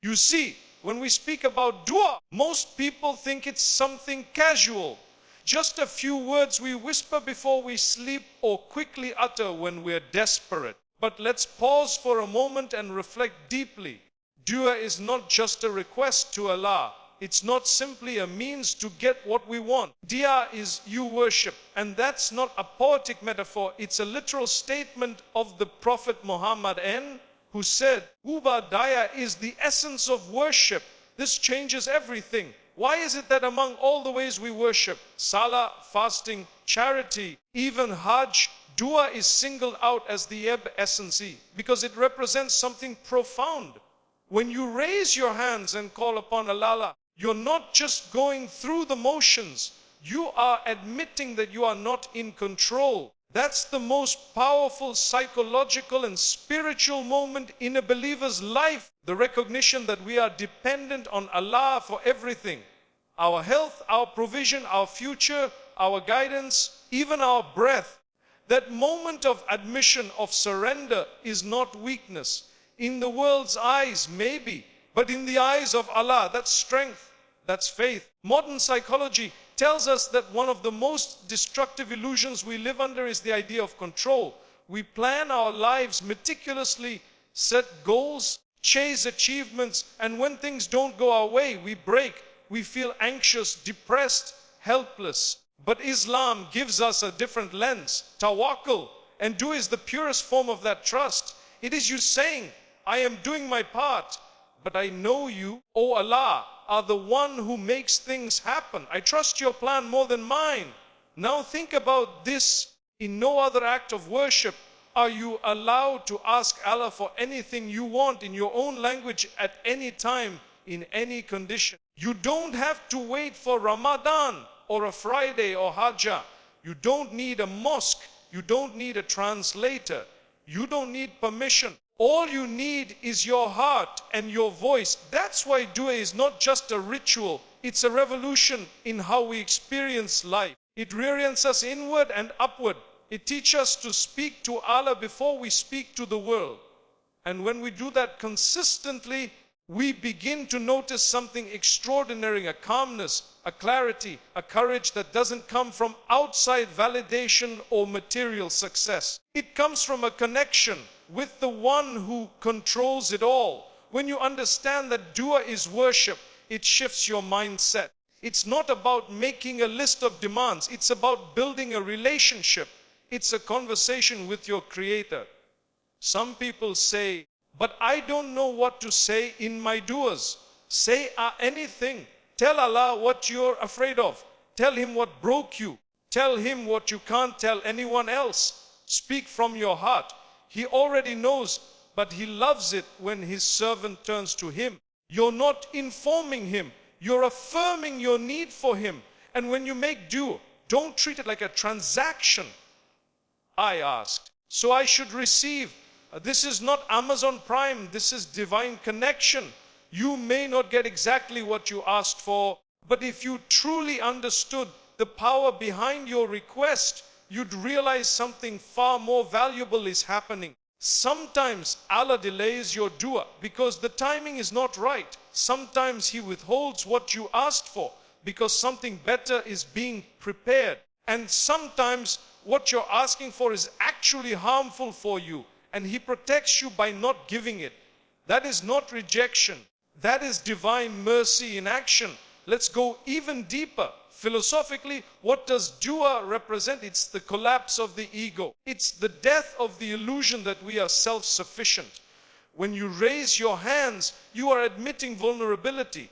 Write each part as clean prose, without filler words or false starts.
You see, when we speak about dua, most people think it's something casual. Just a few words we whisper before we sleep or quickly utter when we're desperate. But let's pause for a moment and reflect deeply. Dua is not just a request to Allah. It's not simply a means to get what we want. Dia is you worship. And that's not a poetic metaphor. It's a literal statement of the Prophet Muhammad who said, Uba daya is the essence of worship. This changes everything. Why is it that among all the ways we worship, salah, fasting, charity, even hajj, dua is singled out as the essence? Because it represents something profound. When you raise your hands and call upon Allah, you're not just going through the motions. You are admitting that you are not in control. That's the most powerful psychological and spiritual moment in a believer's life. The recognition that we are dependent on Allah for everything. Our health, our provision, our future, our guidance, even our breath. That moment of admission, of surrender, is not weakness. In the world's eyes, maybe, but in the eyes of Allah, that's strength, that's faith. Modern psychology tells us that one of the most destructive illusions we live under is the idea of control. We plan our lives meticulously, set goals, chase achievements, and when things don't go our way, we break. We feel anxious, depressed, helpless. But Islam gives us a different lens. Tawakkul, and dua is the purest form of that trust. It is you saying, I am doing my part, but I know you, O Allah, are the one who makes things happen. I trust your plan more than mine. Now think about this. In no other act of worship are you allowed to ask Allah for anything you want in your own language at any time, in any condition. You don't have to wait for Ramadan or a Friday or Hajjah. You don't need a mosque. You don't need a translator. You don't need permission. All you need is your heart and your voice. That's why dua is not just a ritual. It's a revolution in how we experience life. It reorients us inward and upward. It teaches us to speak to Allah before we speak to the world. And when we do that consistently, we begin to notice something extraordinary, a calmness, a clarity, a courage that doesn't come from outside validation or material success. It comes from a connection with the one who controls it all. When you understand that dua is worship, it shifts your mindset. It's not about making a list of demands. It's about building a relationship. It's a conversation with your Creator. Some people say, but I don't know what to say in my duas. Say anything. Tell Allah what you're afraid of. Tell Him what broke you. Tell Him what you can't tell anyone else. Speak from your heart. He already knows, but He loves it when His servant turns to Him. You're not informing Him. You're affirming your need for Him. And when you make dua, don't treat it like a transaction. I asked, so I should receive. This is not Amazon Prime. This is divine connection. You may not get exactly what you asked for, but if you truly understood the power behind your request, you'd realize something far more valuable is happening. Sometimes Allah delays your dua because the timing is not right. Sometimes He withholds what you asked for because something better is being prepared. And sometimes what you're asking for is actually harmful for you, and He protects you by not giving it. That is not rejection. That is divine mercy in action. Let's go even deeper. Philosophically, what does dua represent? It's the collapse of the ego. It's the death of the illusion that we are self-sufficient. When you raise your hands, you are admitting vulnerability.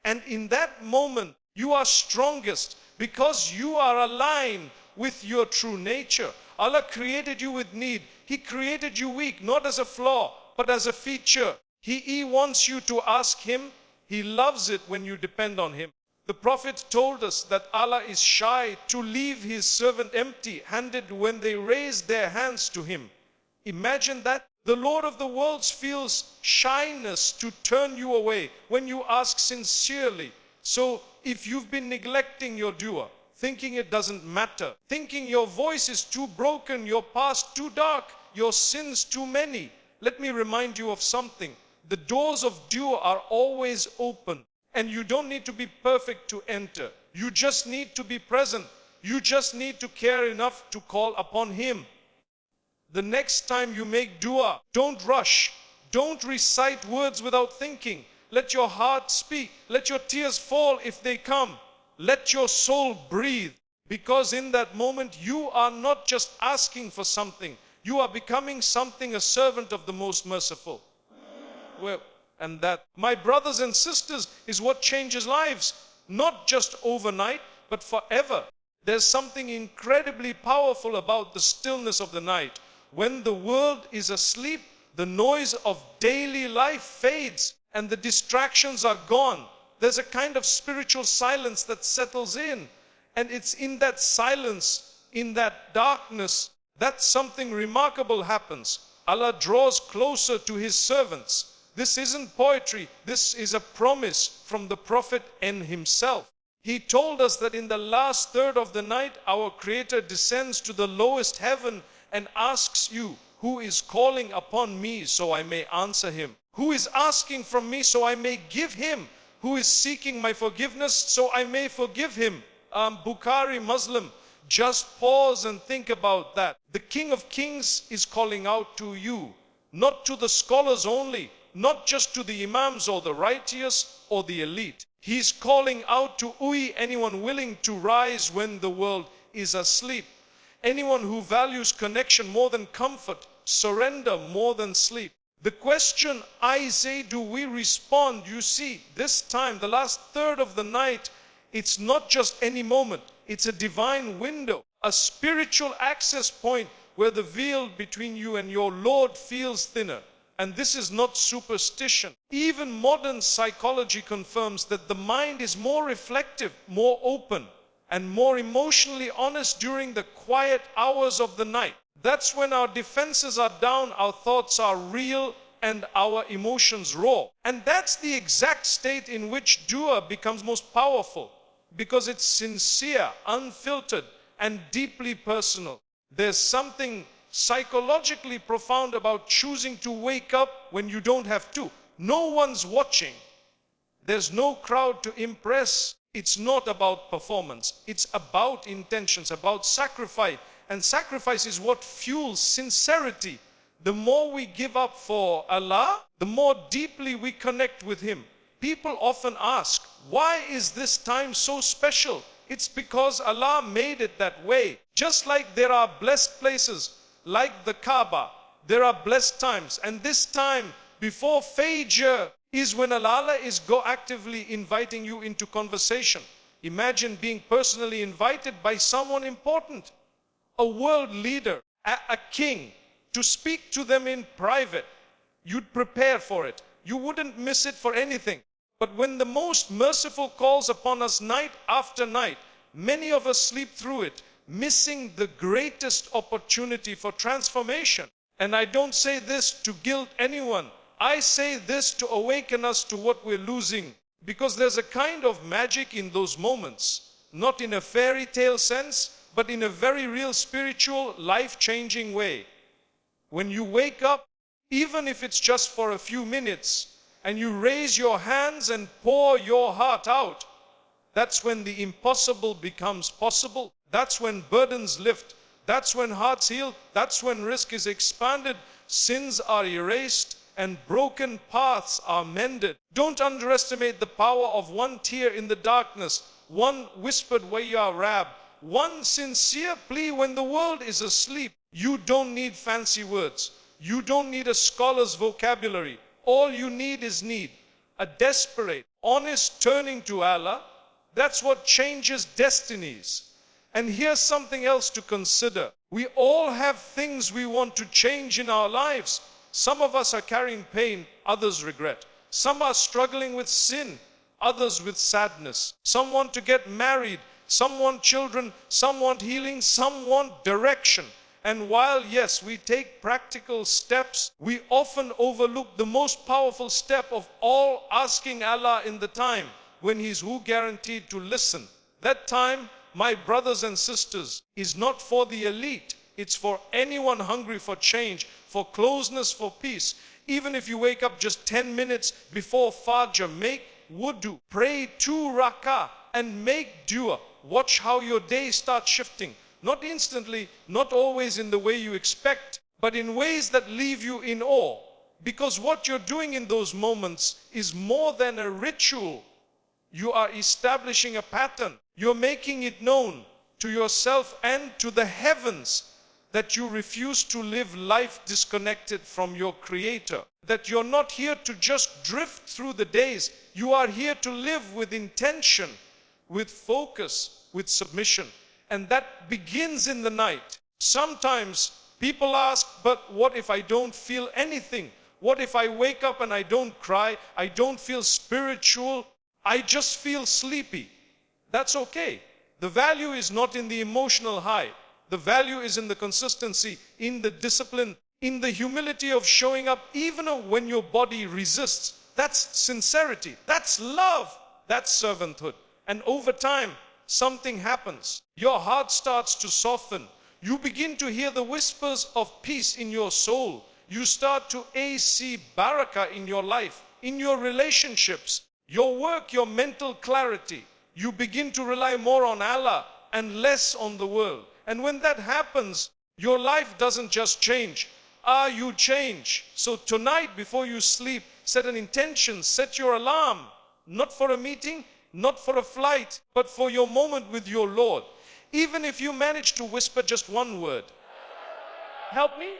And in that moment, you are strongest because you are aligned with your true nature. Allah created you with need. He created you weak, not as a flaw, but as a feature. He wants you to ask Him. He loves it when you depend on Him. The Prophet told us that Allah is shy to leave His servant empty-handed when they raise their hands to Him. Imagine that. The Lord of the worlds feels shyness to turn you away when you ask sincerely. So if you've been neglecting your dua, thinking it doesn't matter, thinking your voice is too broken, your past too dark, your sins too many, let me remind you of something. The doors of dua are always open, and you don't need to be perfect to enter. You just need to be present. You just need to care enough to call upon Him. The next time you make dua, don't rush. Don't recite words without thinking. Let your heart speak. Let your tears fall if they come. Let your soul breathe. Because in that moment, you are not just asking for something. You are becoming something, a servant of the Most Merciful. Well, and that, my brothers and sisters, is what changes lives. Not just overnight, but forever. There's something incredibly powerful about the stillness of the night. When the world is asleep, the noise of daily life fades and the distractions are gone. There's a kind of spiritual silence that settles in. And it's in that silence, in that darkness, that something remarkable happens. Allah draws closer to His servants. This isn't poetry. This is a promise from the Prophet N himself. He told us that in the last third of the night, our Creator descends to the lowest heaven and asks you, who is calling upon me so I may answer him? Who is asking from me so I may give him? Who is seeking my forgiveness so I may forgive him? Bukhari, Muslim. Just pause and think about that. The King of Kings is calling out to you, not to the scholars only, not just to the imams or the righteous or the elite. He's calling out to anyone willing to rise when the world is asleep. Anyone who values connection more than comfort, surrender more than sleep. The question I say, do we respond? You see, this time, the last third of the night, it's not just any moment. It's a divine window, a spiritual access point where the veil between you and your Lord feels thinner. And this is not superstition. Even modern psychology confirms that the mind is more reflective, more open, and more emotionally honest during the quiet hours of the night. That's when our defenses are down, our thoughts are real, and our emotions raw. And that's the exact state in which dua becomes most powerful, because it's sincere, unfiltered, and deeply personal. There's something psychologically profound about choosing to wake up when you don't have to. No one's watching. There's no crowd to impress. It's not about performance. It's about intentions, about sacrifice. And sacrifice is what fuels sincerity. The more we give up for Allah, the more deeply we connect with Him. People often ask, why is this time so special? It's because Allah made it that way. Just like there are blessed places, like the Kaaba, there are blessed times. And this time before Fajr is when Allah is actively inviting you into conversation. Imagine being personally invited by someone important, a world leader, a king, to speak to them in private. You'd prepare for it. You wouldn't miss it for anything. But when the Most Merciful calls upon us night after night, many of us sleep through it, missing the greatest opportunity for transformation. And I don't say this to guilt anyone. I say this to awaken us to what we're losing. Because there's a kind of magic in those moments. Not in a fairy tale sense, but in a very real spiritual, life-changing way. When you wake up, even if it's just for a few minutes, and you raise your hands and pour your heart out, that's when the impossible becomes possible. That's when burdens lift. That's when hearts heal. That's when risk is expanded, sins are erased, and broken paths are mended. Don't underestimate the power of one tear in the darkness, one whispered Ya Rab, one sincere plea when the world is asleep. You don't need fancy words. You don't need a scholar's vocabulary. All you need is need. A desperate, honest turning to Allah. That's what changes destinies. And here's something else to consider. We all have things we want to change in our lives. Some of us are carrying pain, others regret. Some are struggling with sin, others with sadness. Some want to get married, some want children, some want healing, some want direction. And while, yes, we take practical steps, we often overlook the most powerful step of all, asking Allah in the time when He's guaranteed to listen. That time, my brothers and sisters, is not for the elite. It's for anyone hungry for change, for closeness, for peace. Even if you wake up just 10 minutes before Fajr, make wudu, pray 2 rakah and make dua. Watch how your day starts shifting. Not instantly, not always in the way you expect, but in ways that leave you in awe. Because what you're doing in those moments is more than a ritual. You are establishing a pattern. You're making it known to yourself and to the heavens that you refuse to live life disconnected from your Creator. That you're not here to just drift through the days. You are here to live with intention, with focus, with submission. And that begins in the night. Sometimes people ask, but what if I don't feel anything? What if I wake up and I don't cry? I don't feel spiritual. I just feel sleepy. That's okay. The value is not in the emotional high. The value is in the consistency, in the discipline, in the humility of showing up even when your body resists. That's sincerity. That's love. That's servanthood. And over time, something happens. Your heart starts to soften. You begin to hear the whispers of peace in your soul. You start to see barakah in your life, in your relationships, your work, your mental clarity. You begin to rely more on Allah and less on the world. And when that happens, your life doesn't just change. You change. So tonight before you sleep, set an intention, set your alarm. Not for a meeting, not for a flight, but for your moment with your Lord. Even if you manage to whisper just one word, help me,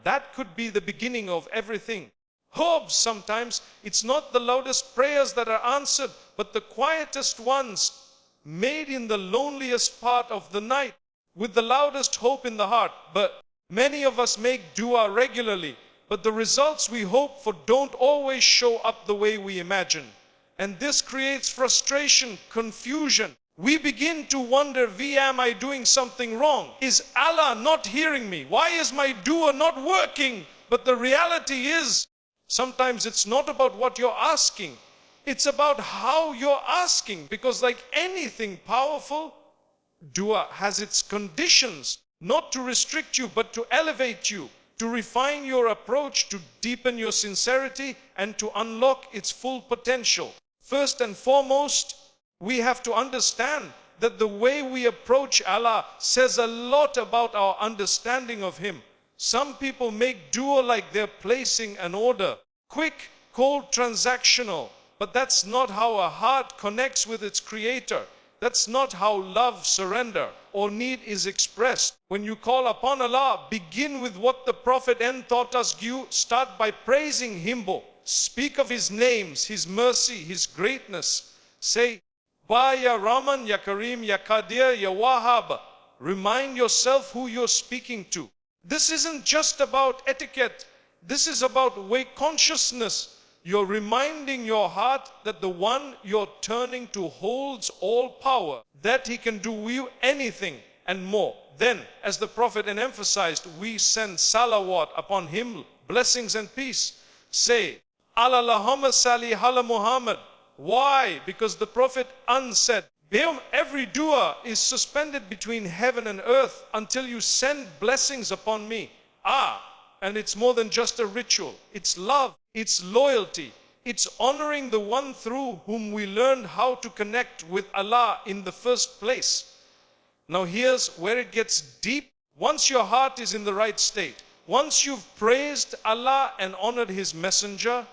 that could be the beginning of everything. Hopes sometimes, it's not the loudest prayers that are answered, but the quietest ones, made in the loneliest part of the night, with the loudest hope in the heart. But many of us make dua regularly, but the results we hope for don't always show up the way we imagine. And this creates frustration, confusion. We begin to wonder, am I doing something wrong? Is Allah not hearing me? Why is my dua not working? But the reality is, sometimes it's not about what you're asking. It's about how you're asking. Because like anything powerful, dua has its conditions. Not to restrict you, but to elevate you. To refine your approach, to deepen your sincerity, and to unlock its full potential. First and foremost, we have to understand that the way we approach Allah says a lot about our understanding of Him. Some people make dua like they're placing an order. Quick, cold, transactional. But that's not how a heart connects with its Creator. That's not how love, surrender, or need is expressed. When you call upon Allah, begin with what the Prophet taught us. You start by praising Him. Speak of His names, His mercy, His greatness. Say, Ba Ya Rahman, Ya Kareem, Ya Qadir, Ya Wahhab. Remind yourself who you're speaking to. This isn't just about etiquette. This is about way consciousness. You're reminding your heart that the one you're turning to holds all power, that He can do you anything and more. Then, as the Prophet emphasized, we send salawat upon Him, blessings and peace. Say, Allahumma salli ala Muhammad. Why? Because the Prophet said, every dua is suspended between heaven and earth until you send blessings upon me. And it's more than just a ritual. It's love, it's loyalty, it's honoring the one through whom we learned how to connect with Allah in the first place. Now here's where it gets deep. Once your heart is in the right state, once you've praised Allah and honored His messenger,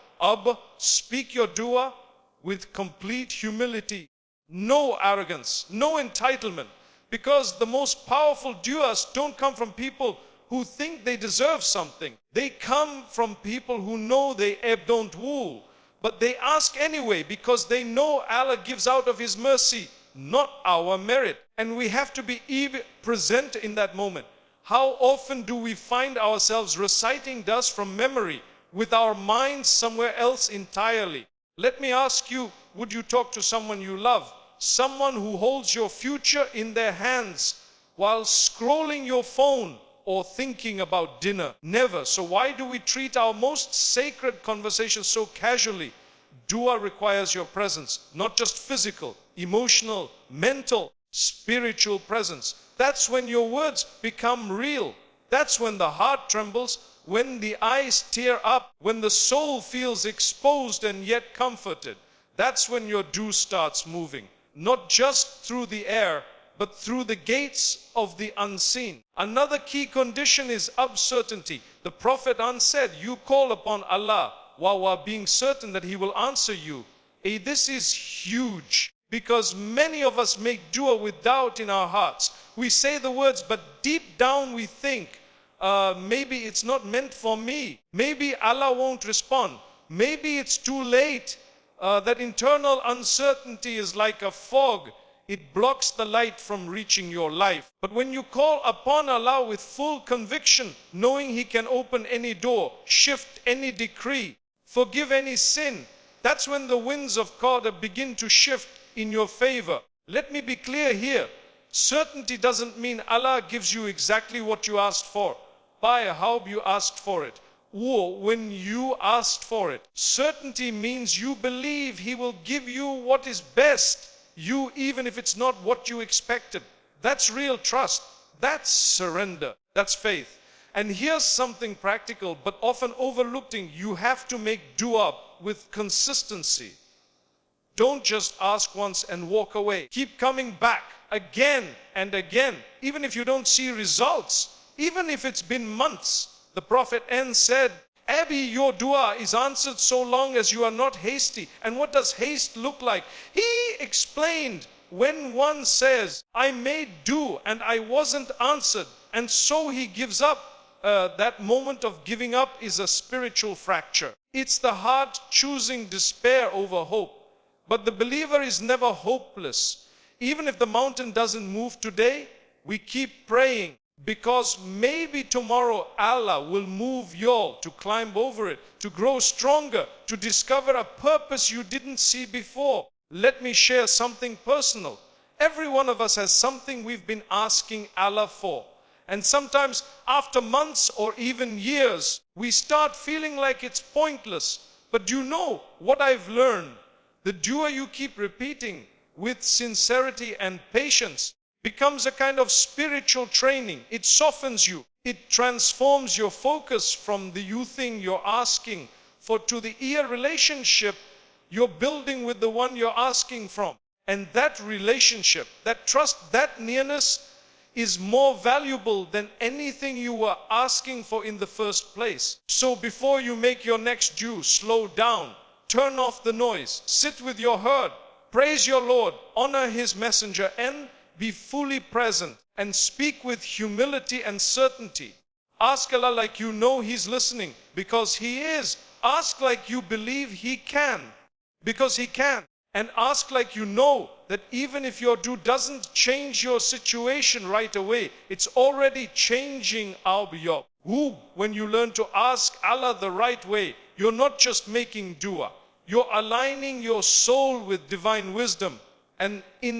speak your dua with complete humility. No arrogance, no entitlement. Because the most powerful duas don't come from people who think they deserve something. They come from people who know they don't rule. But they ask anyway because they know Allah gives out of His mercy, not our merit. And we have to be present in that moment. How often do we find ourselves reciting dust from memory with our minds somewhere else entirely? Let me ask you, would you talk to someone you love? Someone who holds your future in their hands while scrolling your phone or thinking about dinner? Never. So why do we treat our most sacred conversations so casually? Dua requires your presence, not just physical, emotional, mental, spiritual presence. That's when your words become real. That's when the heart trembles, when the eyes tear up, when the soul feels exposed and yet comforted, that's when your dua starts moving. Not just through the air, but through the gates of the unseen. Another key condition is uncertainty. The Prophet said, you call upon Allah while being certain that He will answer you. This is huge, because many of us make dua with doubt in our hearts. We say the words, but deep down we think, maybe it's not meant for me. Maybe Allah won't respond. Maybe it's too late. That internal uncertainty is like a fog. It blocks the light from reaching your life. But when you call upon Allah with full conviction, knowing He can open any door, shift any decree, forgive any sin, that's when the winds of qadr begin to shift in your favor. Let me be clear here. Certainty doesn't mean Allah gives you exactly what you asked for, by how you asked for it, or when you asked for it. Certainty means you believe He will give you what is best, even if it's not what you expected. That's real trust. That's surrender. That's faith. And here's something practical but often overlooked. You have to make dua with consistency. Don't just ask once and walk away. Keep coming back again and again, even if you don't see results, even if it's been months. The Prophet said, Abi, your dua is answered so long as you are not hasty. And what does haste look like? He explained, when one says, I made dua and I wasn't answered, and so he gives up, that moment of giving up is a spiritual fracture. It's the heart choosing despair over hope. But the believer is never hopeless. Even if the mountain doesn't move today, we keep praying, because maybe tomorrow Allah will move y'all to climb over it, to grow stronger, to discover a purpose you didn't see before. Let me share something personal. Every one of us has something we've been asking Allah for. And sometimes after months or even years, we start feeling like it's pointless. But do you know what I've learned? The dua you keep repeating with sincerity and patience becomes a kind of spiritual training. It softens you. It transforms your focus from the you thing you're asking for to the ear relationship you're building with the one you're asking from. And that relationship, that trust, that nearness is more valuable than anything you were asking for in the first place. So before you make your next due, slow down, turn off the noise, sit with your herd, praise your Lord, honor His messenger, and be fully present and speak with humility and certainty. Ask Allah like you know He's listening, because He is. Ask like you believe He can, because He can. And ask like you know that even if your dua doesn't change your situation right away, it's already changing our biyab. When you learn to ask Allah the right way, you're not just making dua, you're aligning your soul with divine wisdom. And in